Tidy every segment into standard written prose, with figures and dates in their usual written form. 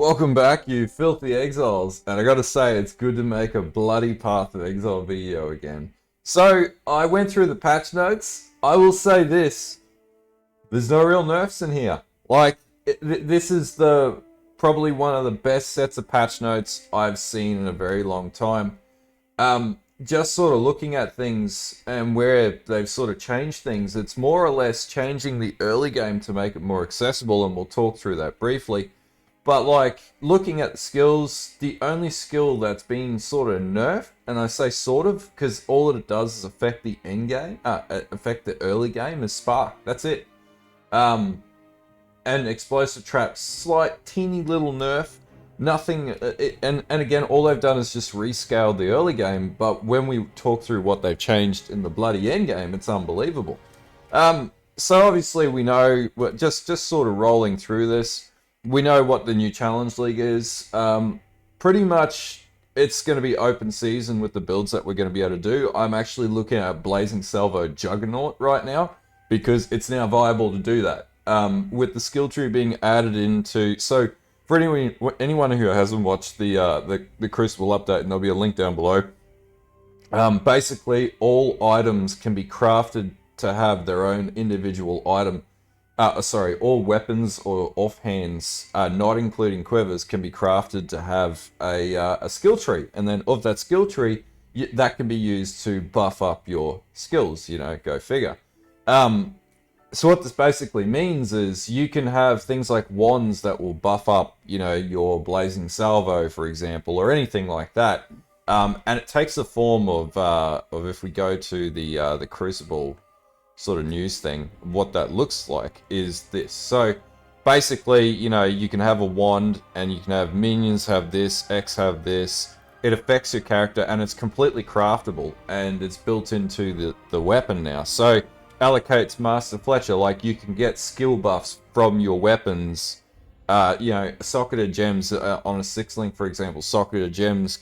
Welcome back, you filthy exiles, and I gotta say, it's good to make a bloody Path of Exile video again. So, I went through the patch notes. I will say this, there's no real nerfs in here. Like, this is probably one of the best sets of patch notes I've seen in a very long time. Just sort of looking at things and where they've sort of changed things, it's more or less changing the early game to make it more accessible, and we'll talk through that briefly. But like, looking at the skills, the only skill that's been sort of nerfed, and I say sort of, because all it does is affect the end game, affect the early game, is Spark. That's it. And Explosive Trap, slight teeny little nerf. Nothing, and again, all they've done is just rescaled the early game, but when we talk through what they've changed in the bloody end game, it's unbelievable. So obviously we know, just sort of rolling through this, we know what the new Challenge League is. Pretty much, it's going to be open season with the builds that we're going to be able to do. I'm actually looking at Blazing Salvo Juggernaut right now, because it's now viable to do that. With the skill tree being added into... So, for anyone who hasn't watched the Crucible update, and there'll be a link down below, basically, all items can be crafted to have their own individual item. All weapons or offhands, not including quivers, can be crafted to have a skill tree. And then of that skill tree, that can be used to buff up your skills, go figure. So what this basically means is you can have things like wands that will buff up, your Blazing Salvo, for example, or anything like that. And it takes the form of if we go to the Crucible sort of news thing, what that looks like is this. So basically, you can have a wand and you can have minions have this, X have this. It affects your character and it's completely craftable and it's built into the weapon now. So allocates Master Fletcher, like you can get skill buffs from your weapons. Socketed gems on a 6-link, for example, socketed gems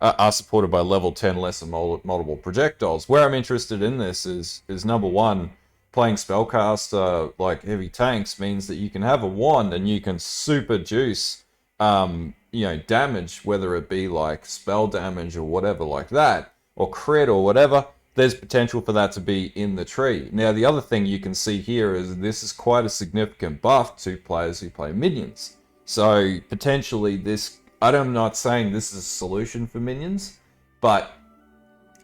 are supported by level 10 lesser multiple projectiles. Where I'm interested in this is number one, playing spellcaster like heavy tanks means that you can have a wand and you can super juice, damage, whether it be like spell damage or whatever like that, or crit or whatever. There's potential for that to be in the tree. Now, the other thing you can see here is this is quite a significant buff to players who play minions. So potentially this, I'm not saying this is a solution for minions, but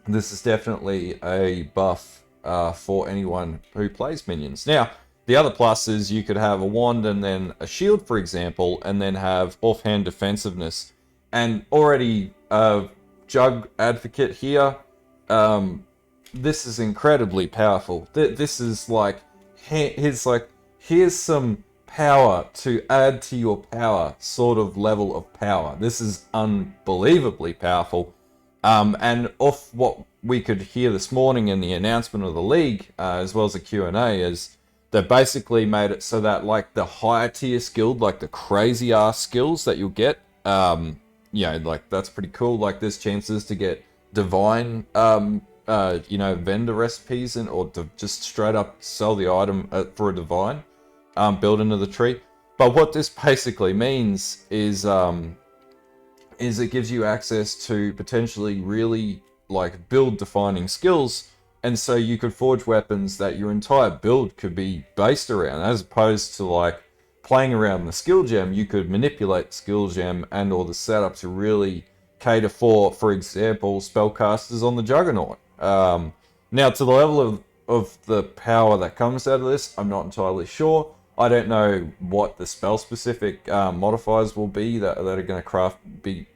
this is definitely a buff for anyone who plays minions. Now, the other plus is you could have a wand and then a shield, for example, and then have offhand defensiveness. And already Jug Advocate here, this is incredibly powerful. This is like, here's some power to add to your power sort of level of power. This is unbelievably powerful. And off what we could hear this morning in the announcement of the league, as well as the Q&A, is they basically made it so that like the higher tier skilled, like the crazy ass skills that you'll get, like that's pretty cool. Like there's chances to get divine, vendor recipes or to just straight up sell the item for a divine. Built into the tree. But what this basically means is it gives you access to potentially really like build defining skills, and so you could forge weapons that your entire build could be based around, as opposed to like playing around the skill gem. You could manipulate the skill gem and or the setup to really cater for example, spellcasters on the Juggernaut. Now to the level of the power that comes out of this, I'm not entirely sure. I don't know what the spell-specific modifiers will be that are going to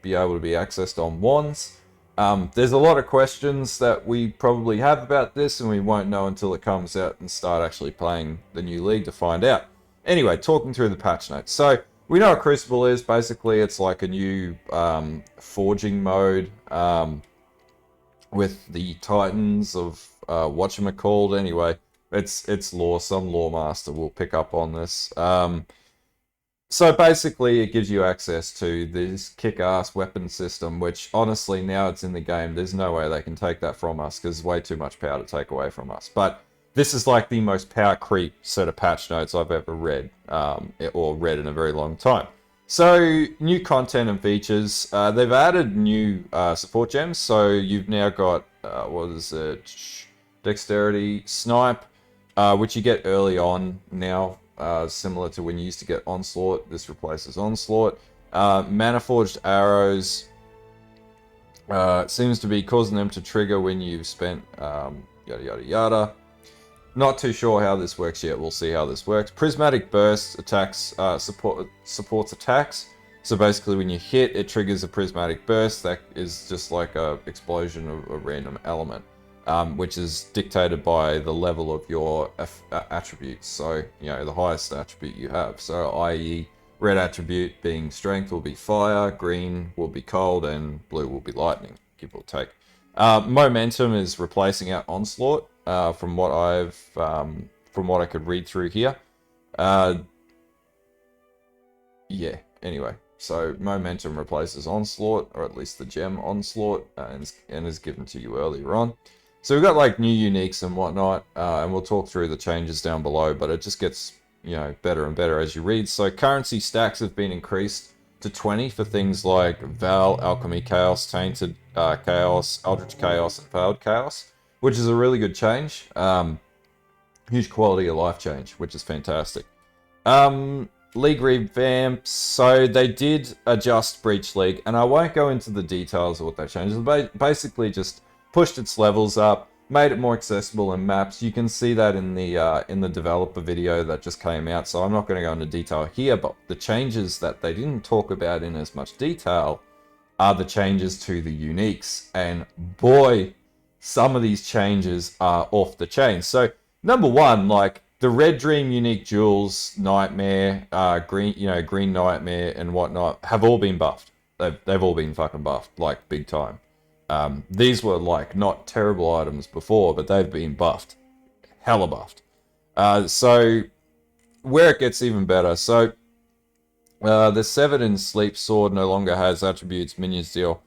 be able to be accessed on wands. There's a lot of questions that we probably have about this, and we won't know until it comes out and start actually playing the new league to find out. Anyway, talking through the patch notes. So, we know what Crucible is. Basically, it's like a new forging mode with the Titans of whatchamacallit. Anyway, it's lore. Some lore master will pick up on this. So basically, it gives you access to this kick-ass weapon system, which honestly, now it's in the game, there's no way they can take that from us, because there's way too much power to take away from us. But this is like the most power creep set of patch notes I've ever read, or read in a very long time. So, new content and features. They've added new support gems. So, you've now got, what is it? Dexterity, Snipe, which you get early on now, similar to when you used to get Onslaught. This replaces Onslaught. Mana Forged Arrows seems to be causing them to trigger when you've spent yada yada yada. Not too sure how this works yet. We'll see how this works. Prismatic Burst attacks supports attacks. So basically, when you hit, it triggers a Prismatic Burst. That is just like a explosion of a random element, which is dictated by the level of your attributes. So the highest attribute you have. So i.e., red attribute being strength will be fire, green will be cold, and blue will be lightning. Give or take. Momentum is replacing out Onslaught. From what I could read through here. Yeah, anyway. So Momentum replaces Onslaught, or at least the gem Onslaught, and is given to you earlier on. So we've got like new uniques and whatnot, and we'll talk through the changes down below, but it just gets, better and better as you read. So currency stacks have been increased to 20 for things like Val, Alchemy Chaos, Tainted Chaos, Eldritch Chaos, and Failed Chaos, which is a really good change. Huge quality of life change, which is fantastic. League revamps. So they did adjust Breach League, and I won't go into the details of what they changed. They basically just pushed its levels up, made it more accessible in maps. You can see that in the developer video that just came out, so I'm not going to go into detail here, but the changes that they didn't talk about in as much detail are the changes to the uniques, and boy, some of these changes are off the chain. So number one, like the Red Dream unique jewels, Nightmare, Green Nightmare and whatnot have all been buffed. They've all been fucking buffed, like big time. These were like not terrible items before, but they've been buffed, hella buffed. So where it gets even better. So the Severed in Sleep sword no longer has attributes minions deal.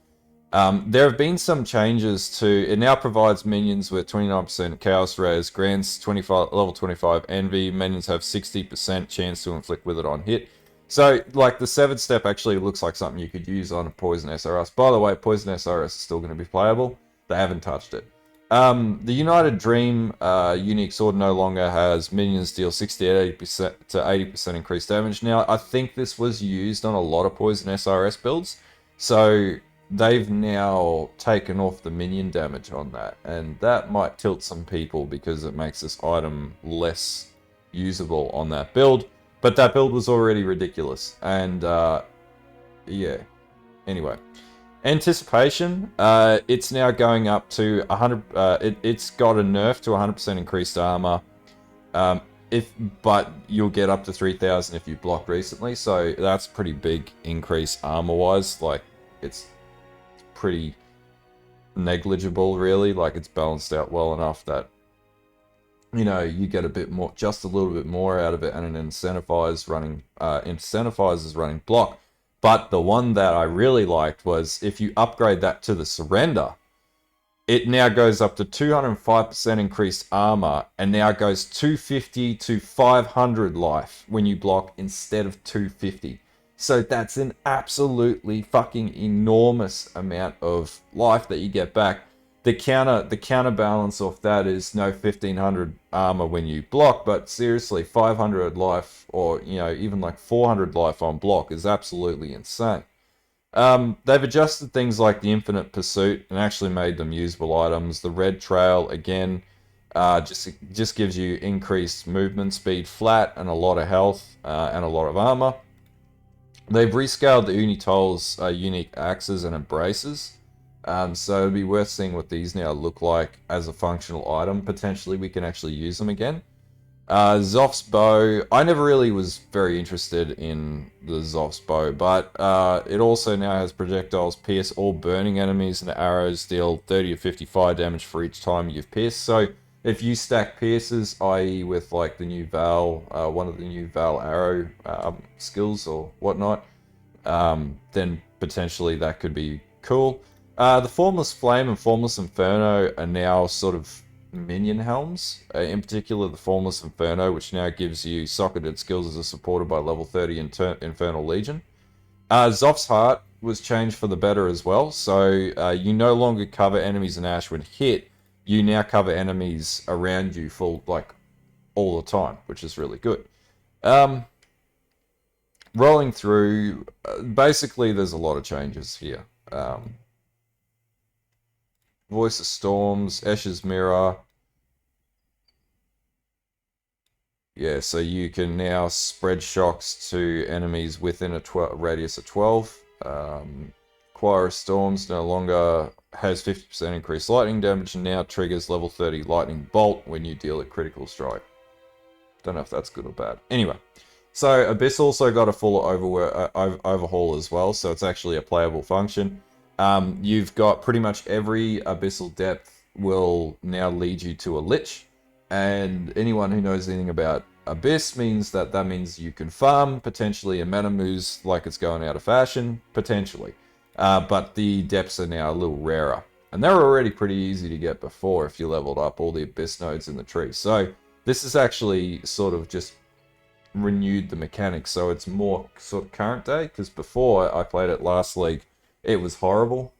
There have been some changes to it. Now provides minions with 29% chaos res, grants level 25 envy. Minions have 60% chance to inflict with it on hit. So like the Severed Step actually looks like something you could use on a Poison SRS. By the way, Poison SRS is still going to be playable. They haven't touched it. The United Dream unique sword no longer has minions deal 60 to 80% increased damage. Now I think this was used on a lot of Poison SRS builds, so they've now taken off the minion damage on that, and that might tilt some people because it makes this item less usable on that build. But that build was already ridiculous, and yeah. Anyway, Anticipation. It's now going up to 100. It's got a nerf to 100% increased armor. But you'll get up to 3,000 if you blocked recently, so that's pretty big increase armor-wise. Like it's pretty negligible, really. Like it's balanced out well enough that you get a bit more, just a little bit more out of it, and it incentivizes running block. But the one that I really liked was if you upgrade that to the Surrender, it now goes up to 205% increased armor, and now goes 250 to 500 life when you block instead of 250. So that's an absolutely fucking enormous amount of life that you get back. The counterbalance of that is no 1500 armor when you block, but seriously, 500 life or even like 400 life on block is absolutely insane. They've adjusted things like the Infinite Pursuit and actually made them usable items. The Red Trail again just gives you increased movement speed flat and a lot of health and a lot of armor. They've rescaled the Unitol's unique axes and embraces. So it'd be worth seeing what these now look like as a functional item. Potentially we can actually use them again. Zoph's bow. I never really was very interested in the Zoph's bow, but it also now has projectiles pierce all burning enemies, and the arrows deal 30 to 55 damage for each time you've pierced. So if you stack pierces, i.e. with like the new Val, one of the new Val arrow skills or whatnot, then potentially that could be cool. The Formless Flame and Formless Inferno are now sort of minion helms. In particular, the Formless Inferno, which now gives you socketed skills as supported by level 30 Infernal Legion. Zoph's Heart was changed for the better as well. So you no longer cover enemies in ash when hit. You now cover enemies around you for like all the time, which is really good. Rolling through, basically there's a lot of changes here. Voice of Storms, Escher's Mirror. Yeah, so you can now spread shocks to enemies within a radius of 12. Choir of Storms no longer has 50% increased lightning damage and now triggers level 30 lightning bolt when you deal a critical strike. Don't know if that's good or bad. Anyway, so Abyss also got a full overhaul as well, so it's actually a playable function. You've got pretty much every abyssal depth will now lead you to a lich, and anyone who knows anything about Abyss that means you can farm, potentially a Manamoo's like it's going out of fashion, potentially. But the depths are now a little rarer. And they were already pretty easy to get before if you leveled up all the Abyss nodes in the tree. So this is actually sort of just renewed the mechanics, so it's more sort of current day, because before I played it last league, it was horrible.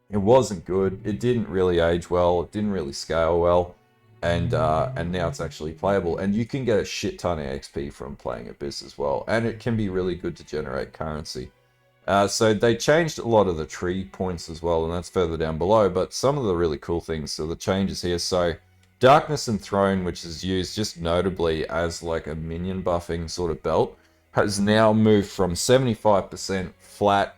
It wasn't good. It didn't really age well. It didn't really scale well. And now it's actually playable, and you can get a shit ton of XP from playing Abyss as well, and it can be really good to generate currency. So they changed a lot of the tree points as well, and that's further down below, but some of the really cool things, so the changes here, so Darkness and Throne, which is used just notably as like a minion buffing sort of belt, has now moved from 75% flat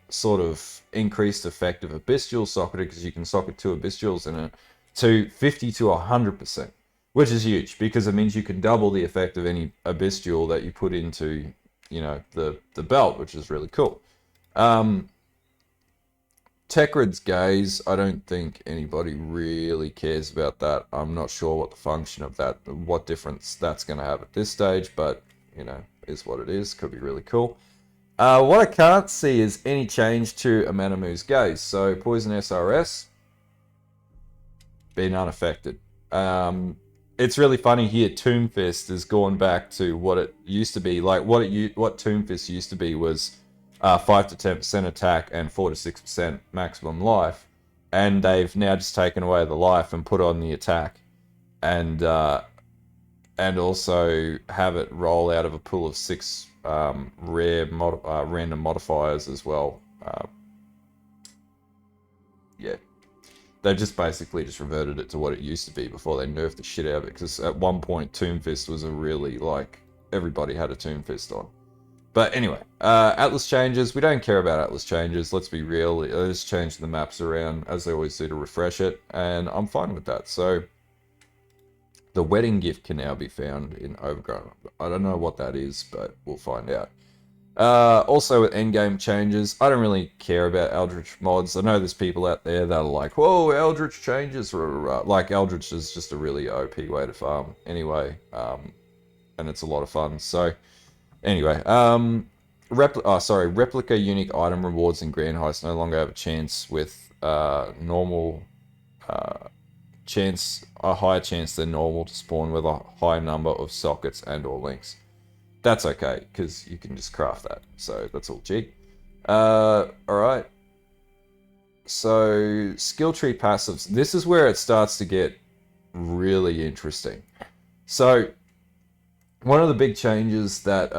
sort of increased effect of Abyss Jewel socketed, because you can socket 2 Abyss Jewels in it, to 50 to 100%, which is huge, because it means you can double the effect of any Abyss Jewel that you put into, you know, the belt, which is really cool. Tekrid's Gaze, I don't think anybody really cares about that. I'm not sure what the function of that, what difference that's going to have at this stage, but, you know, is what it is. Could be really cool. What I can't see is any change to a Manamoo's Gaze. So, Poison SRS, been unaffected. It's really funny here, Tombfist has gone back to what it used to be. Like, what Tombfist used to be was 5 to 10% attack and 4 to 6% maximum life, and they've now just taken away the life and put on the attack, and also have it roll out of a pool of 6 random modifiers as well. Yeah, they've just basically just reverted it to what it used to be before they nerfed the shit out of it, because at one point Tombfist was a really, like, everybody had a Tombfist on. But anyway, Atlas changes. We don't care about Atlas changes. Let's be real. They just change the maps around, as they always do, to refresh it. And I'm fine with that. So, the wedding gift can now be found in Overgrown. I don't know what that is, but we'll find out. Also, with endgame changes, I don't really care about Eldritch mods. I know there's people out there that are like, whoa, Eldritch changes. Like, Eldritch is just a really OP way to farm anyway. And it's a lot of fun. So, anyway, replica unique item rewards in Grand Heist no longer have a chance with normal a higher chance than normal to spawn with a high number of sockets and or links. That's okay, because you can just craft that. So that's all G. Alright. So, skill tree passives. This is where it starts to get really interesting. So, one of the big changes that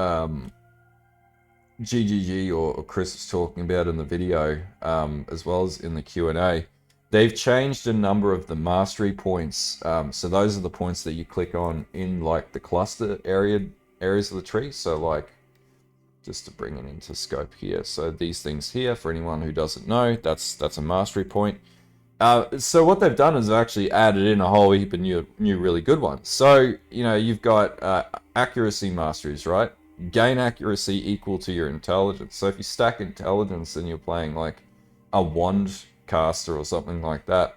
GGG or Chris was talking about in the video, as well as in the Q&A, they've changed a number of the mastery points. So those are the points that you click on in like the cluster areas of the tree. So like, just to bring it into scope here. So these things here, for anyone who doesn't know, that's a mastery point. So what they've done is actually added in a whole heap of new really good ones. So, you know, you've got accuracy masteries, right? Gain accuracy equal to your intelligence. So if you stack intelligence and you're playing like a wand caster or something like that,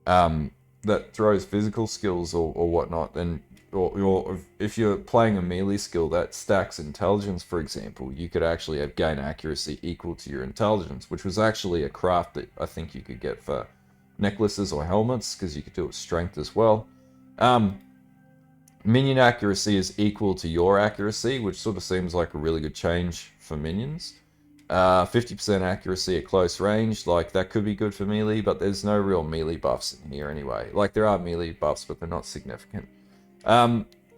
that throws physical skills or whatnot, then or if you're playing a melee skill that stacks intelligence, for example, you could actually have gain accuracy equal to your intelligence, which was actually a craft that I think you could get for necklaces or helmets, because you could do it with strength as well. Minion accuracy is equal to your accuracy, which sort of seems like a really good change for minions. 50% accuracy at close range, like that could be good for melee, but there's no real melee buffs in here anyway. Like there are melee buffs, but they're not significant.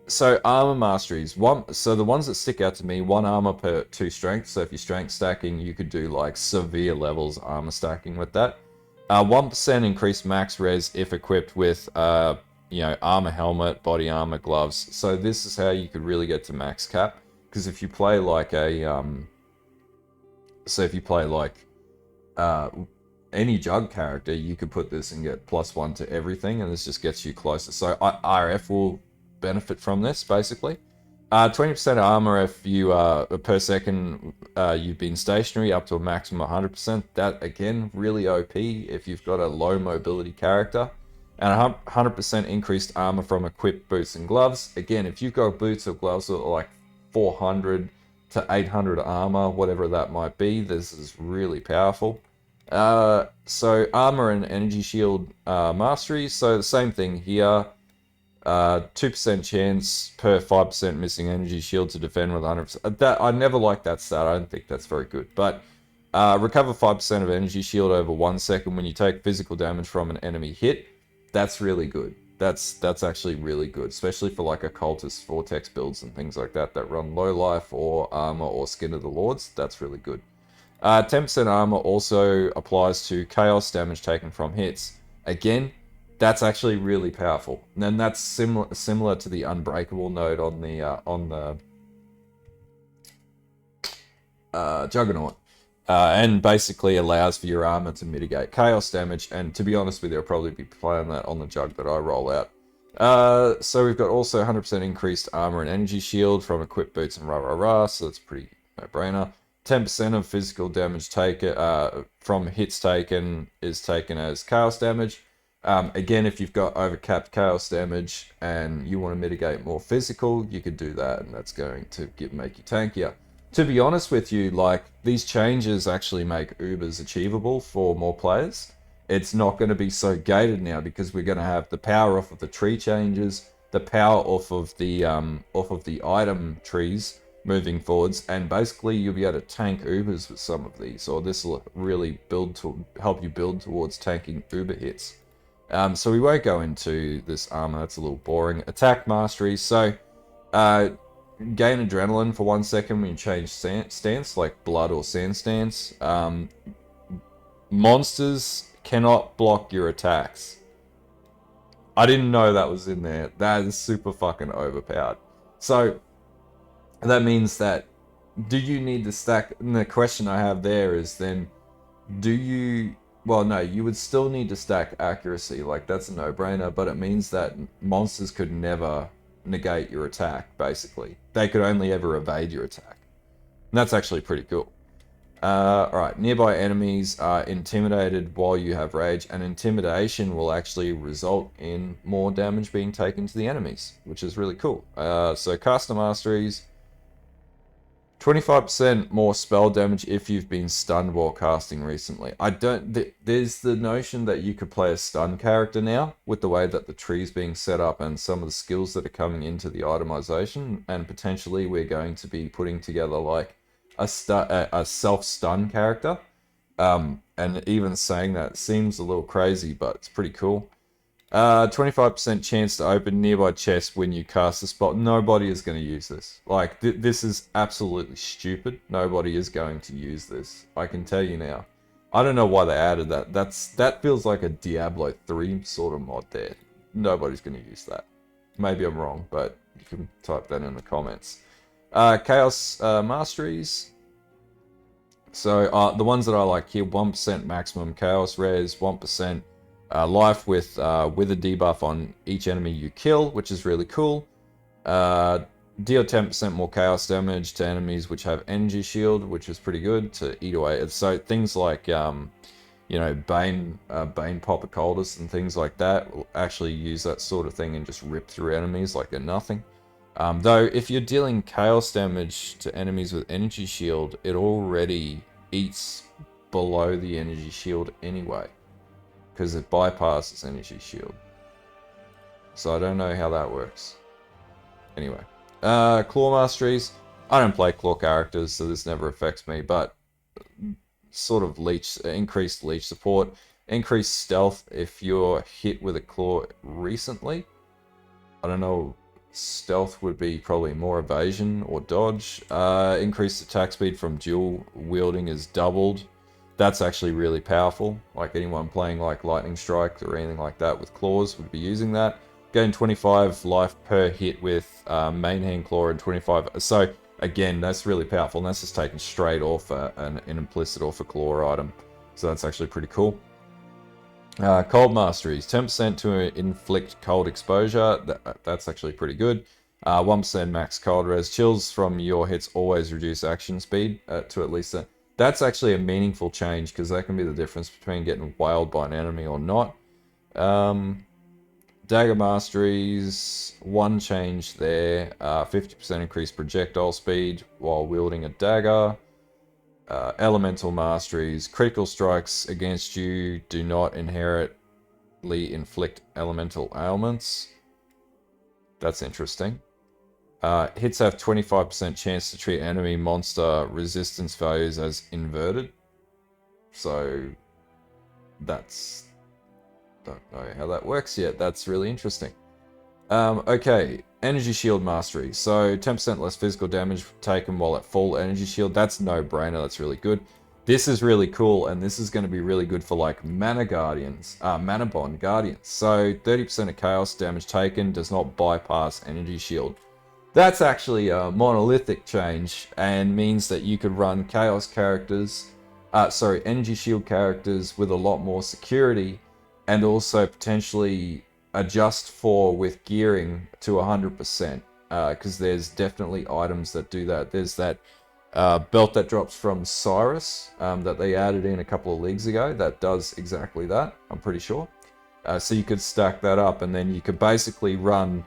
So armor masteries, so the ones that stick out to me, 1 armor per 2 strength. So if you're strength stacking, you could do like severe levels armor stacking with that. 1% increased max res if equipped with armor helmet, body armor, gloves. So this is how you could really get to max cap. Because if you play like any jug character, you could put this and get +1 to everything, and this just gets you closer. So RF will benefit from this, basically. 20% armor if you per second you've been stationary, up to a maximum of 100%. That again, really OP if you've got a low mobility character. And 100% increased armor from equipped boots and gloves. Again, if you've got boots or gloves that are like 400 to 800 armor, whatever that might be, this is really powerful. So armor and energy shield mastery. So the same thing here. 2% chance per 5% missing energy shield to defend with 100%. That I never liked that stat. I don't think that's very good. But recover 5% of energy shield over 1 second when you take physical damage from an enemy hit. That's really good. That's actually really good, especially for like occultist vortex builds and things like that run low life or armor or skin of the lords. That's really good. 10% armor also applies to chaos damage taken from hits. Again, that's actually really powerful. And that's similar to the unbreakable node on the Juggernaut. And basically allows for your armor to mitigate chaos damage. And to be honest with you, I'll probably be playing that on the Jug that I roll out. So we've got also 100% increased armor and energy shield from equipped boots and rah. So that's pretty no-brainer. 10% of physical damage taken from hits taken is taken as chaos damage. Again, if you've got overcapped chaos damage and you want to mitigate more physical, you could do that, and that's going to make you tankier. To be honest with you, like, these changes actually make Ubers achievable for more players. It's not going to be so gated now because we're going to have the power off of the tree changes, the power off of the item trees moving forwards, and basically you'll be able to tank Ubers with some of these, or this will really help you build towards tanking Uber hits. So we won't go into this armor, that's a little boring. Attack mastery, so gain adrenaline for 1 second when you change stance, like blood or sand stance. Monsters cannot block your attacks. I didn't know that was in there. That is super fucking overpowered. So that means that, do you need to stack? And the question I have there is then, do you... Well, no, you would still need to stack accuracy. Like, that's a no-brainer, but it means that monsters could never negate your attack, basically. They could only ever evade your attack. And that's actually pretty cool. Alright, nearby enemies are intimidated while you have rage, and intimidation will actually result in more damage being taken to the enemies, which is really cool. So caster masteries, 25% more spell damage if you've been stunned while casting recently. There's the notion that you could play a stun character now with the way that the tree's being set up and some of the skills that are coming into the itemization, and potentially we're going to be putting together like a self-stun character. And even saying that seems a little crazy, but it's pretty cool. 25% chance to open nearby chest when you cast a spell. Nobody is going to use this. Like, this is absolutely stupid. Nobody is going to use this. I can tell you now. I don't know why they added that. That feels like a Diablo 3 sort of mod there. Nobody's going to use that. Maybe I'm wrong, but you can type that in the comments. Chaos masteries. So the ones that I like here, 1% maximum chaos res, 1% life with a debuff on each enemy you kill, which is really cool. Deal 10% more chaos damage to enemies which have energy shield, which is pretty good to eat away. So things like, Bane Pop Occultist and things like that will actually use that sort of thing and just rip through enemies like they're nothing. Though, if you're dealing chaos damage to enemies with energy shield, it already eats below the energy shield anyway, because it bypasses energy shield. So I don't know how that works. Anyway, claw masteries. I don't play claw characters, so this never affects me, but sort of increased leech support, increased stealth if you're hit with a claw recently. I don't know, stealth would be probably more evasion or dodge. Increased attack speed from dual wielding is doubled. That's actually really powerful. Like anyone playing like lightning strike or anything like that with claws would be using that. Gain 25 life per hit with main hand claw and 25. So again, that's really powerful. And that's just taken straight off an implicit off a claw item. So that's actually pretty cool. Cold masteries, 10% to inflict cold exposure. That's actually pretty good. 1% max cold res. Chills from your hits always reduce action speed to at least a... That's actually a meaningful change because that can be the difference between getting wailed by an enemy or not. Dagger masteries, one change there. 50% increased projectile speed while wielding a dagger. Elemental masteries, critical strikes against you do not inherently inflict elemental ailments. That's interesting. Hits have 25% chance to treat enemy monster resistance values as inverted. So that's... don't know how that works yet. That's really interesting. Okay, energy shield mastery. So 10% less physical damage taken while at full energy shield. That's no-brainer. That's really good. This is really cool, and this is going to be really good for like mana guardians, mana bond guardians. So 30% of chaos damage taken does not bypass energy shield. That's actually a monolithic change and means that you could run chaos characters, energy shield characters with a lot more security, and also potentially adjust for with gearing to 100%, because there's definitely items that do that. There's that belt that drops from Cyrus that they added in a couple of leagues ago that does exactly that, I'm pretty sure. So you could stack that up, and then you could basically run,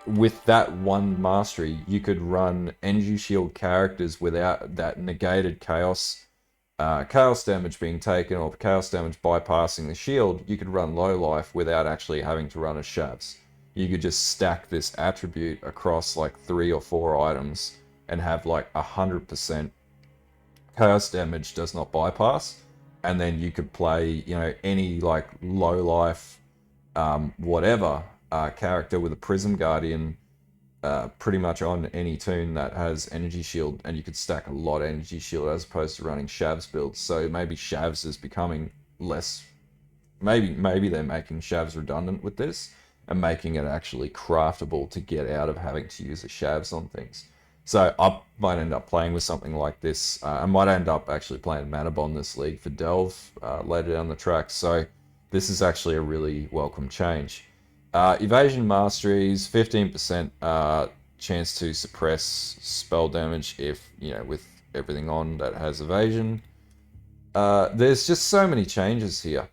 with that one mastery, you could run energy shield characters without that negated chaos damage being taken, or chaos damage bypassing the shield. You could run low life without actually having to run a shavs. You could just stack this attribute across like 3 or 4 items and have like 100% chaos damage does not bypass, and then you could play, you know, any like low life whatever character with a Prism Guardian pretty much on any tune that has energy shield, and you could stack a lot of energy shield as opposed to running shavs builds. So maybe shavs is becoming less, maybe they're making shavs redundant with this and making it actually craftable to get out of having to use the shavs on things. So I might end up playing with something like this. I might end up actually playing Mana Bond this league for Delve later down the track. So this is actually a really welcome change. Evasion masteries, 15% chance to suppress spell damage if, you know, with everything on that has evasion. There's just so many changes here.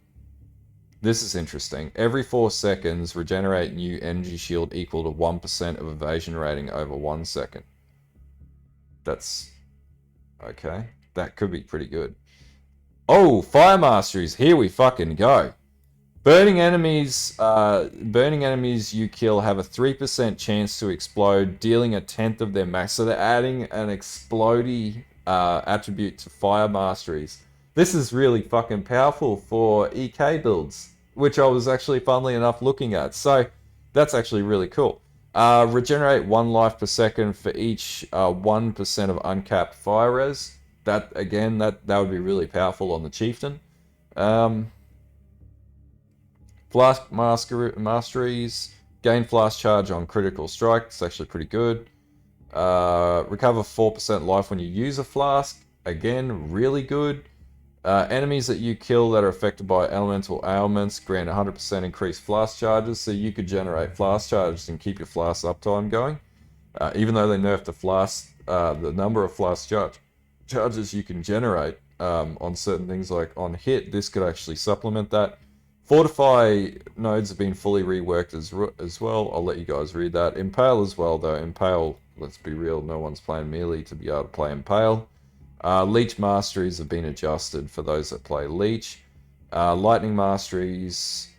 This is interesting. Every 4 seconds, regenerate new energy shield equal to 1% of evasion rating over 1 second. That's... okay. That could be pretty good. Oh, fire masteries. Here we fucking go. Burning enemies you kill have a 3% chance to explode, dealing 1/10 of their max. So they're adding an explodey attribute to fire masteries. This is really fucking powerful for EK builds, which I was actually funnily enough looking at. So that's actually really cool. Regenerate 1 life per second for each 1% of uncapped fire res. That again, that would be really powerful on the chieftain. Flask masteries, gain flask charge on critical strike. It's actually pretty good. Recover 4% life when you use a flask. Again, really good. Enemies that you kill that are affected by elemental ailments grant 100% increased flask charges. So you could generate flask charges and keep your flask uptime going. Even though they nerfed the flask, the number of flask charges you can generate on certain things, like on hit, this could actually supplement that. Fortify nodes have been fully reworked as well. I'll let you guys read that. Impale as well, though. Impale, let's be real, no one's playing melee to be able to play Impale. Leech masteries have been adjusted for those that play Leech. Lightning masteries,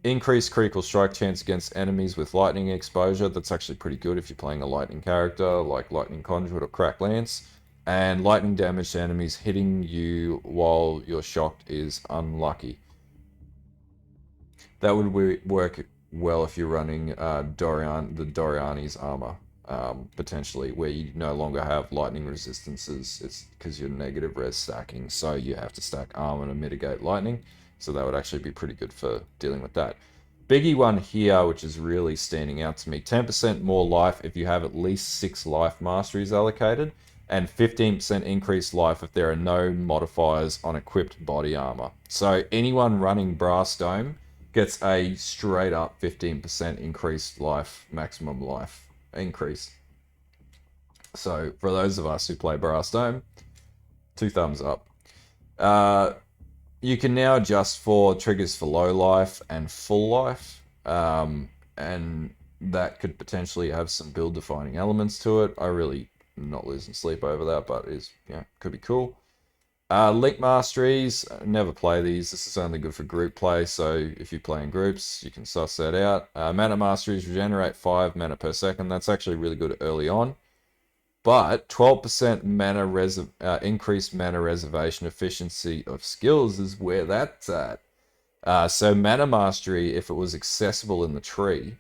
Increased critical strike chance against enemies with lightning exposure. That's actually pretty good if you're playing a lightning character like Lightning Conduit or Crack Lance. And lightning damage to enemies hitting you while you're shocked is unlucky. That would work well if you're running the Doriani's armor, potentially, where you no longer have lightning resistances. It's because you're negative res stacking, so you have to stack armor to mitigate lightning. So that would actually be pretty good for dealing with that. Biggie one here, which is really standing out to me, 10% more life if you have at least 6 life masteries allocated, and 15% increased life if there are no modifiers on equipped body armor. So anyone running Brass Dome gets a straight up 15% increased life, maximum life increase. So for those of us who play Brass Dome, 2 thumbs up. You can now adjust for triggers for low life and full life, and that could potentially have some build defining elements to it. I really am not losing sleep over that, but could be cool. Link masteries, never play these. This is only good for group play, so if you play in groups, you can suss that out. Mana masteries regenerate 5 mana per second. That's actually really good early on. But 12% increased mana reservation efficiency of skills is where that's at. So mana mastery, if it was accessible in the tree,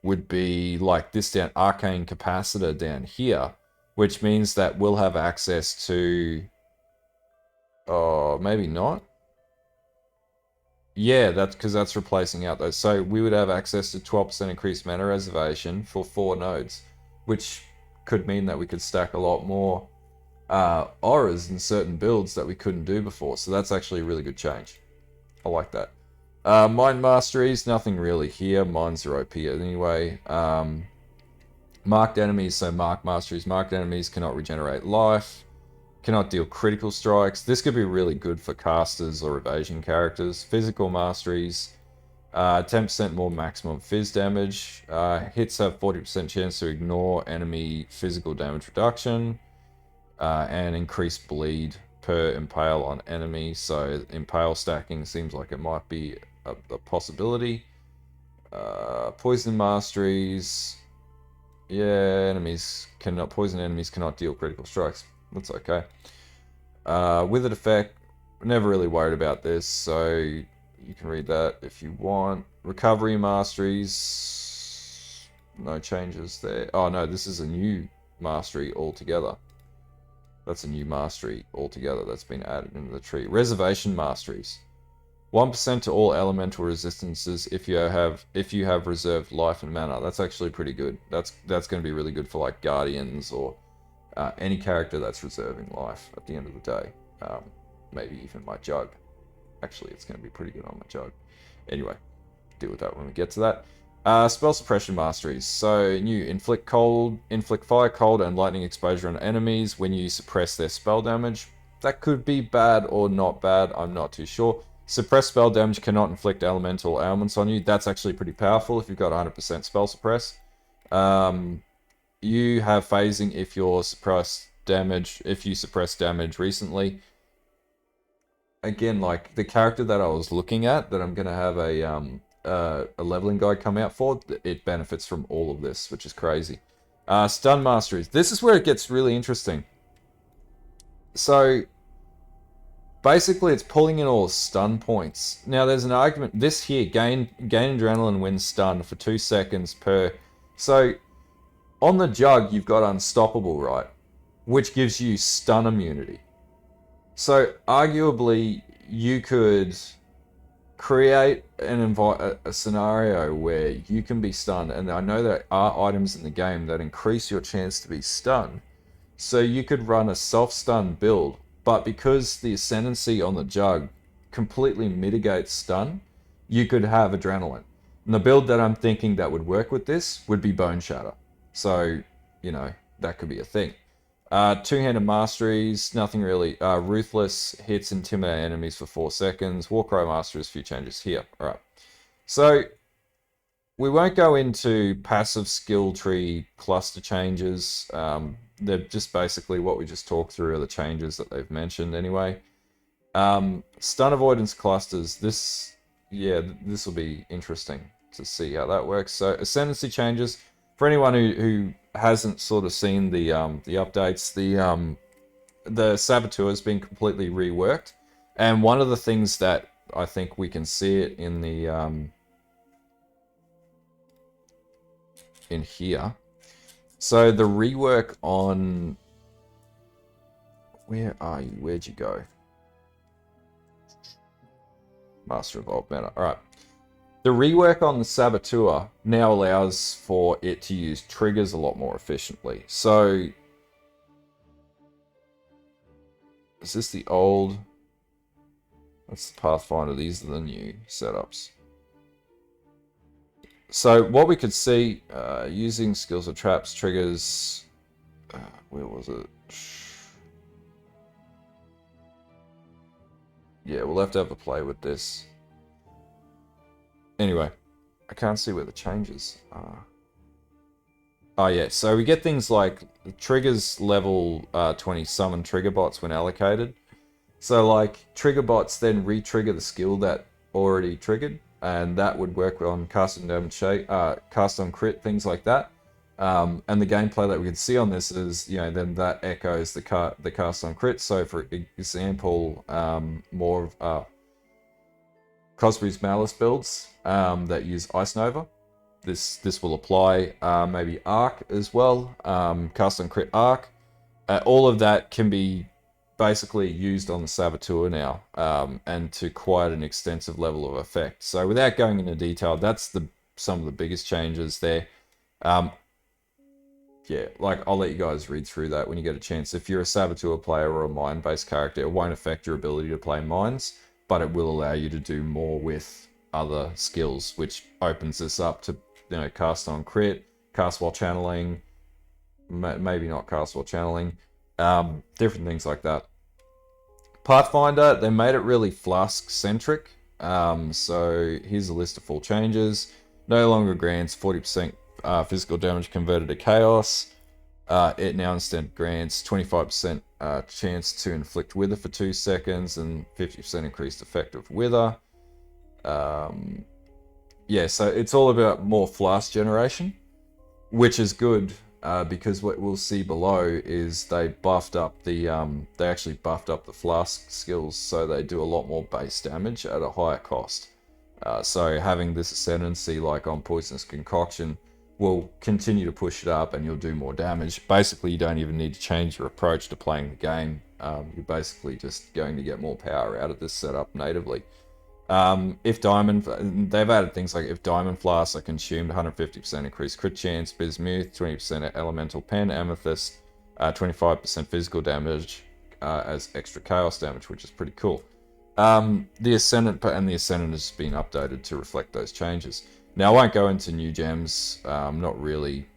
would be like this down, arcane capacitor down here, which means that we'll have access to... Oh, maybe not. Yeah, that's because that's replacing out those. So we would have access to 12% increased mana reservation for 4 nodes, which could mean that we could stack a lot more auras in certain builds that we couldn't do before. So that's actually a really good change. I like that. Mind masteries, nothing really here. Mines are OP anyway. Marked enemies, so marked masteries. Marked enemies cannot regenerate life. Cannot deal critical strikes. This could be really good for casters or evasion characters. Physical masteries. 10% more maximum phys damage. Hits have 40% chance to ignore enemy physical damage reduction. And increased bleed per impale on enemy. So impale stacking seems like it might be a possibility. Poison masteries. Yeah, poison enemies cannot deal critical strikes. That's okay. Withered effect. Never really worried about this, so you can read that if you want. Recovery masteries. No changes there. Oh no, this is a new mastery altogether. That's a new mastery altogether that's been added into the tree. Reservation masteries. 1% to all elemental resistances if you have reserved life and mana. That's actually pretty good. That's going to be really good for like guardians or any character that's reserving life at the end of the day. Maybe even my jug. Actually, it's going to be pretty good on my jug. Anyway, deal with that when we get to that. Spell suppression masteries. So new inflict fire, cold, and lightning exposure on enemies when you suppress their spell damage. That could be bad or not bad. I'm not too sure. Suppress spell damage cannot inflict elemental ailments on you. That's actually pretty powerful if you've got 100% spell suppress. You have phasing if you suppress damage recently. Again, like the character that I was looking at, that I'm gonna have a leveling guide come out for, it benefits from all of this, which is crazy. Stun masteries. This is where it gets really interesting. So basically, it's pulling in all stun points. Now, there's an argument. This here, gain adrenaline when stun for 2 seconds per. So on the jug, you've got unstoppable, right? Which gives you stun immunity. So arguably, you could create a scenario where you can be stunned, and I know there are items in the game that increase your chance to be stunned. So you could run a self-stun build, but because the ascendancy on the jug completely mitigates stun, you could have adrenaline. And the build that I'm thinking that would work with this would be Bone Shatter. So, that could be a thing. Two-handed masteries, nothing really. Ruthless hits intimidate enemies for 4 seconds. Warcry masteries, a few changes here. Alright. So, we won't go into passive skill tree cluster changes. They're just basically what we just talked through are the changes that they've mentioned anyway. Stun avoidance clusters. This yeah, this will be interesting to see how that works. So ascendancy changes for anyone who hasn't sort of seen the updates. The Saboteur has been completely reworked, and one of the things that I think we can see it in the in here. So the rework on, where are you? Where'd you go? Master of Old Manner. All right. The rework on the Saboteur now allows for it to use triggers a lot more efficiently. So, is this the old? That's the Pathfinder. These are the new setups. So what we could see, using skills or traps, triggers, where was it? Yeah, we'll have to have a play with this. Anyway, I can't see where the changes are. Oh yeah, so we get things like triggers level 20 summon trigger bots when allocated. So like trigger bots then re-trigger the skill that already triggered, and that would work on cast on damage, cast on crit, things like that. And the gameplay that we can see on this is, you know, then that echoes the cast on crit. So for example, more of Cosby's Malice builds that use Ice Nova. This will apply. Maybe Arc as well. Cast on crit Arc. All of that can be basically used on the Saboteur now, and to quite an extensive level of effect. So without going into detail, that's some of the biggest changes there. Yeah, like I'll let you guys read through that when you get a chance. If you're a Saboteur player or a mine-based character, it won't affect your ability to play mines, but it will allow you to do more with other skills, which opens this up to, you know, cast on crit, cast while channeling, maybe not cast while channeling, different things like that. Pathfinder, they made it really Flask-centric. So here's a list of full changes. No longer grants 40% physical damage converted to chaos. It now instead grants 25% chance to inflict wither for 2 seconds and 50% increased effect of wither. Yeah, so it's all about more flask generation, which is good, because what we'll see below is they buffed up the they actually buffed up the flask skills, so they do a lot more base damage at a higher cost. So having this ascendancy like on Poisonous Concoction will continue to push it up, and you'll do more damage. Basically, you don't even need to change your approach to playing the game. You're basically just going to get more power out of this setup natively. If Diamond, they've added things like if Diamond Flasks are consumed, 150% increased crit chance, Bismuth, 20% Elemental Pen, Amethyst, 25% physical damage as extra chaos damage, which is pretty cool. The Ascendant has been updated to reflect those changes. Now, I won't go into new gems, not really.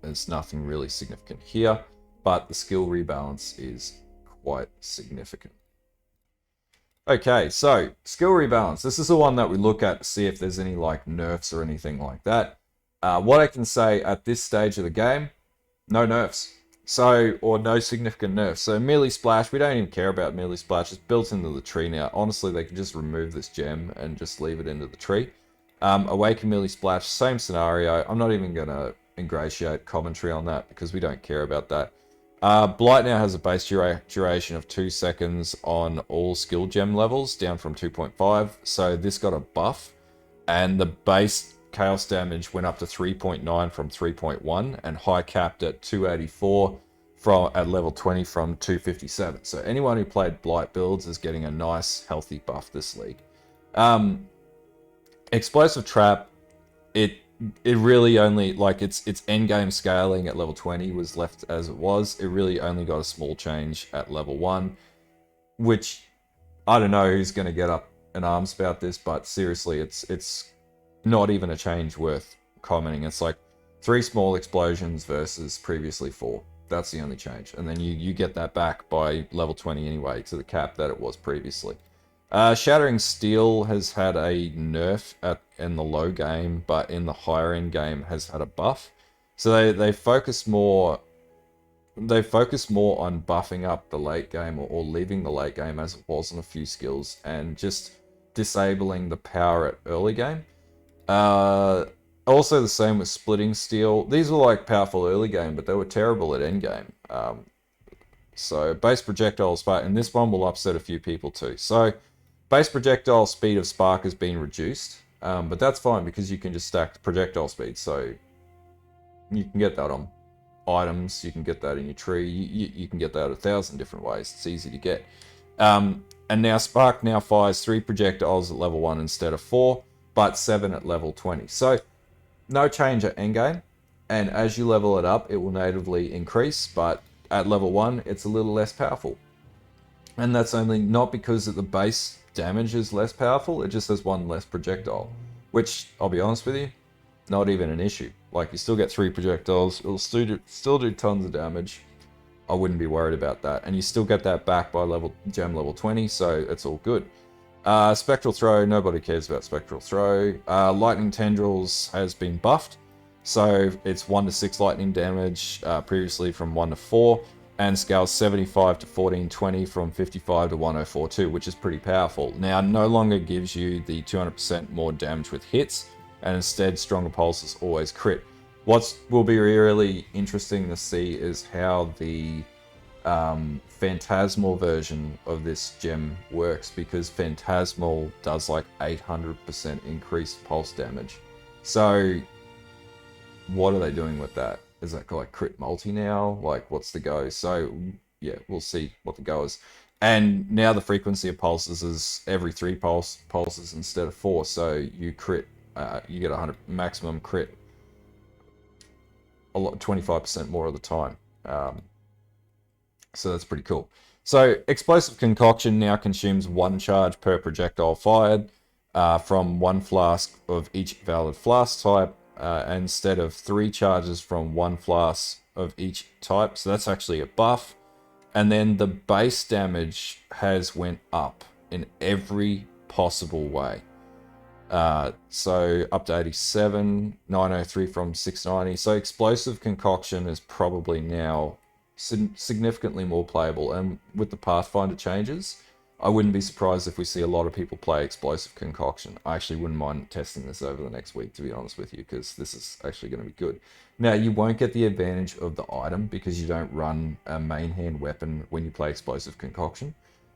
There's nothing really significant here, but the skill rebalance is quite significant. Okay, so skill rebalance. This is the one that we look at to see if there's any like nerfs or anything like that. What I can say at this stage of the game, no nerfs. So, or no significant nerfs. So Melee Splash, we don't even care about Melee Splash. It's built into the tree now. Honestly, they can just remove this gem and just leave it into the tree. Awaken Melee Splash, same scenario. I'm not even going to ingratiate commentary on that because we don't care about that. Blight now has a base duration of 2 seconds on all skill gem levels, down from 2.5. So this got a buff, and the base chaos damage went up to 3.9 from 3.1, and high capped at 284 at level 20 from 257. So anyone who played Blight builds is getting a nice healthy buff this league. Explosive Trap, it really only, like, its endgame scaling at level 20 was left as it was. It really only got a small change at level 1, which I don't know who's going to get up in arms about this, but seriously, it's not even a change worth commenting. It's like 3 small explosions versus previously 4. That's the only change. And then you get that back by level 20 anyway to the cap that it was previously. Shattering Steel has had a nerf in the low game, but in the higher end game has had a buff. So they focus more on buffing up the late game, or leaving the late game as it was on a few skills, and just disabling the power at early game. Also the same with splitting steel. These were like powerful early game, but they were terrible at end game. So base projectile spark, and this one will upset a few people too. So base projectile speed of spark has been reduced, but that's fine because you can just stack the projectile speed. So you can get that on items, you can get that in your tree, you can get that 1,000 different ways. It's easy to get. And now spark now fires 3 projectiles at level 1 instead of 4, but 7 at level 20. So no change at endgame, and as you level it up, it will natively increase, but at level 1, it's a little less powerful. And that's only not because the base damage is less powerful, it just has 1 less projectile. Which, I'll be honest with you, not even an issue. Like, you still get 3 projectiles, it'll still do tons of damage. I wouldn't be worried about that. And you still get that back by gem level 20, so it's all good. Spectral Throw, nobody cares about Spectral Throw. Lightning Tendrils has been buffed. So it's 1 to 6 lightning damage, previously from 1 to 4, and scales 75 to 1420 from 55 to 1042, which is pretty powerful. Now, no longer gives you the 200% more damage with hits, and instead Stronger Pulses always crit. What will be really interesting to see is how the Phantasmal version of this gem works, because Phantasmal does like 800% increased pulse damage. So what are they doing with that? Is that like crit multi now? Like, what's the go? So yeah, we'll see what the go is. And now the frequency of pulses is every 3 pulses instead of 4. So you crit, you get 100 maximum crit, 25% more of the time. So that's pretty cool. So Explosive Concoction now consumes 1 charge per projectile fired from 1 flask of each valid flask type, instead of 3 charges from 1 flask of each type. So that's actually a buff. And then the base damage has went up in every possible way. So up to 87, 903 from 690. So Explosive Concoction is probably now significantly more playable, and with the Pathfinder changes, I wouldn't be surprised if we see a lot of people play Explosive Concoction. I actually wouldn't mind testing this over the next week, to be honest with you, because this is actually going to be good. Now, you won't get the advantage of the item because you don't run a main hand weapon when you play Explosive Concoction,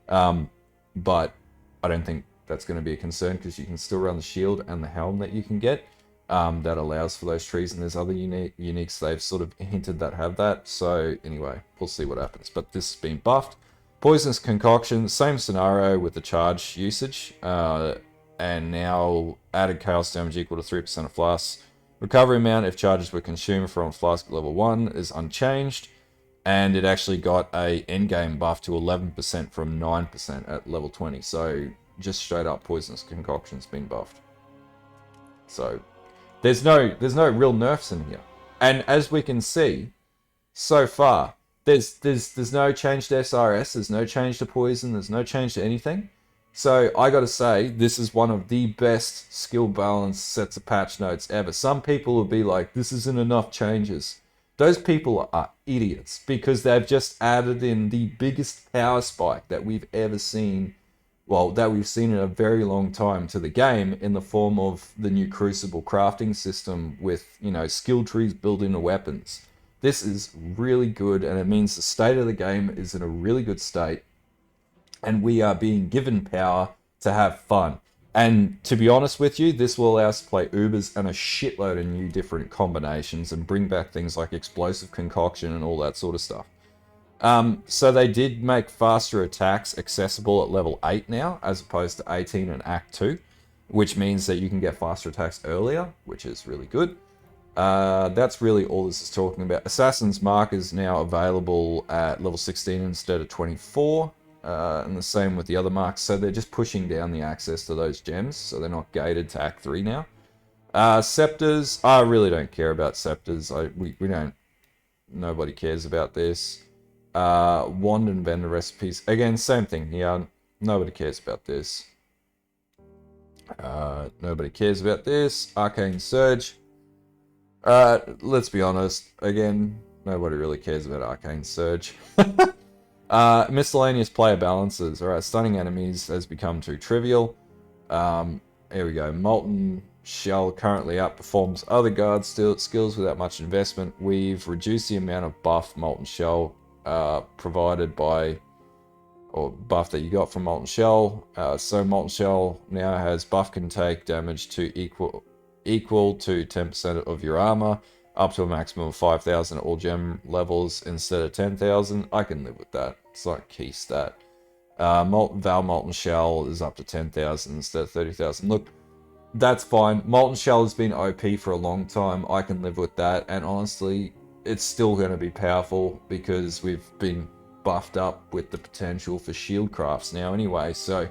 but I don't think that's going to be a concern because you can still run the shield and the helm that you can get. That allows for those trees, and there's other uniques they've sort of hinted that have that. So anyway, we'll see what happens. But this has been buffed. Poisonous Concoction, same scenario with the charge usage, and now added chaos damage equal to 3% of flasks. Recovery amount if charges were consumed from flask level 1 is unchanged, and it actually got a endgame buff to 11% from 9% at level 20. So just straight up Poisonous Concoction's been buffed. So there's no real nerfs in here. And as we can see, so far, there's no change to SRS, there's no change to Poison, there's no change to anything. So I gotta say, this is one of the best skill balance sets of patch notes ever. Some people will be like, this isn't enough changes. Those people are idiots, because they've just added in the biggest power spike that we've ever seen, well, that we've seen in a very long time to the game, in the form of the new Crucible crafting system with, you know, skill trees built into weapons. This is really good, and it means the state of the game is in a really good state, and we are being given power to have fun. And to be honest with you, this will allow us to play Ubers and a shitload of new different combinations and bring back things like Explosive Concoction and all that sort of stuff. So they did make faster attacks accessible at level 8 now, as opposed to 18 in Act 2, which means that you can get faster attacks earlier, which is really good. That's really all this is talking about. Assassin's Mark is now available at level 16 instead of 24, and the same with the other marks. So they're just pushing down the access to those gems, so they're not gated to Act 3 now. Scepters, I really don't care about Scepters. We don't, nobody cares about this. Wand and Vendor recipes, again, same thing here. Nobody cares about this. Nobody cares about this. Arcane Surge. Let's be honest, again, nobody really cares about Arcane Surge. Miscellaneous player balances. Alright, stunning enemies has become too trivial. Here we go. Molten Shell currently outperforms other guard skills without much investment. We've reduced the amount of buff Molten Shell provided by, or buff that you got from Molten Shell. So Molten Shell now has buff can take damage to equal to 10% of your armor, up to a maximum of 5,000 at all gem levels instead of 10,000. I can live with that. It's like key stat. Molten Shell is up to 10,000 instead of 30,000. Look, that's fine. Molten Shell has been OP for a long time. I can live with that. And honestly, it's still going to be powerful because we've been buffed up with the potential for shield crafts now anyway. So,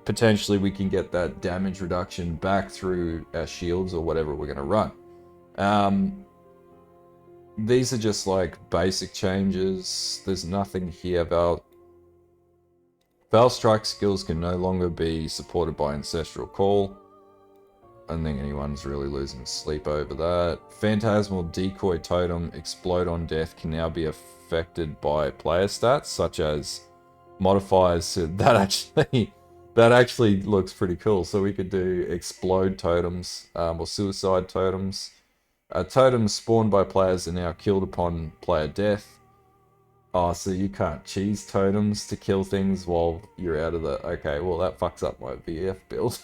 potentially we can get that damage reduction back through our shields or whatever we're going to run. These are just like basic changes. There's nothing here about Veil Strike skills can no longer be supported by Ancestral Call. I don't think anyone's really losing sleep over that. Phantasmal Decoy Totem Explode on Death can now be affected by player stats, such as modifiers. So that actually looks pretty cool. So we could do Explode Totems or Suicide Totems. Totems spawned by players are now killed upon player death. Oh, so you can't cheese totems to kill things while you're out of the... Okay, well that fucks up my VF build.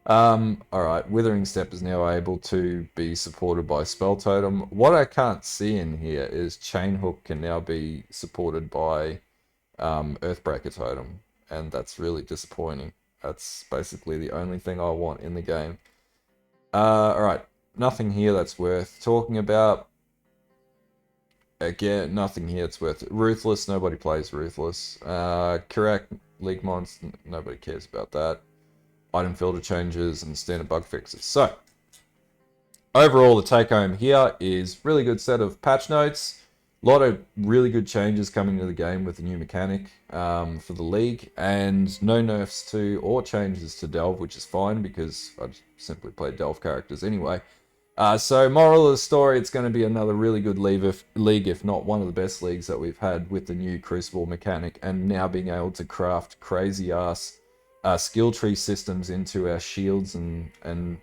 Alright, Withering Step is now able to be supported by Spell Totem. What I can't see in here is Chain Hook can now be supported by Earthbreaker Totem. And that's really disappointing. That's basically the only thing I want in the game. Alright, nothing here that's worth talking about. Again, nothing here that's worth it. Ruthless, nobody plays Ruthless. Correct, League Mods, nobody cares about that. Item filter changes and standard bug fixes. So, overall, the take home here is really good set of patch notes. A lot of really good changes coming to the game with the new mechanic for the League. And no nerfs to or changes to Delve, which is fine because I simply play Delve characters anyway. So moral of the story, it's going to be another really good league, if not one of the best leagues that we've had with the new Crucible mechanic, and now being able to craft crazy ass skill tree systems into our shields and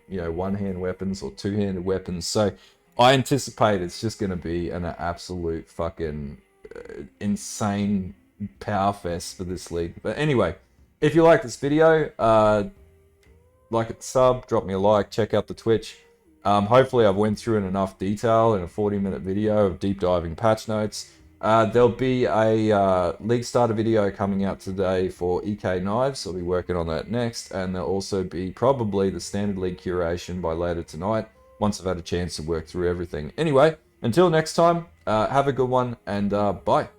you know, one-hand weapons or two-handed weapons. So I anticipate it's just going to be an absolute fucking insane power fest for this league. But anyway, if you like this video, like it, sub, drop me a like, check out the Twitch. Hopefully I've went through in enough detail in a 40-minute video of deep diving patch notes. There'll be a League Starter video coming out today for EK Knives. I'll be working on that next. And there'll also be probably the Standard League curation by later tonight, once I've had a chance to work through everything. Anyway, until next time, have a good one, and bye.